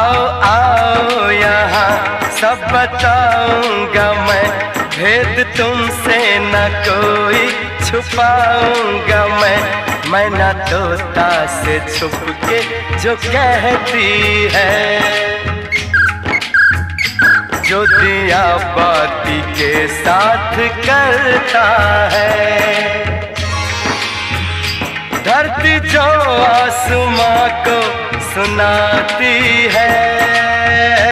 आओ आओ यहाँ सब बताऊंगा मैं, भेद तुमसे न कोई छुपाऊंगा मैं ना तोता से छुप के जो कहती है, जो दिया बाती के साथ करता है। धरती जो आसमां को सुनाती है,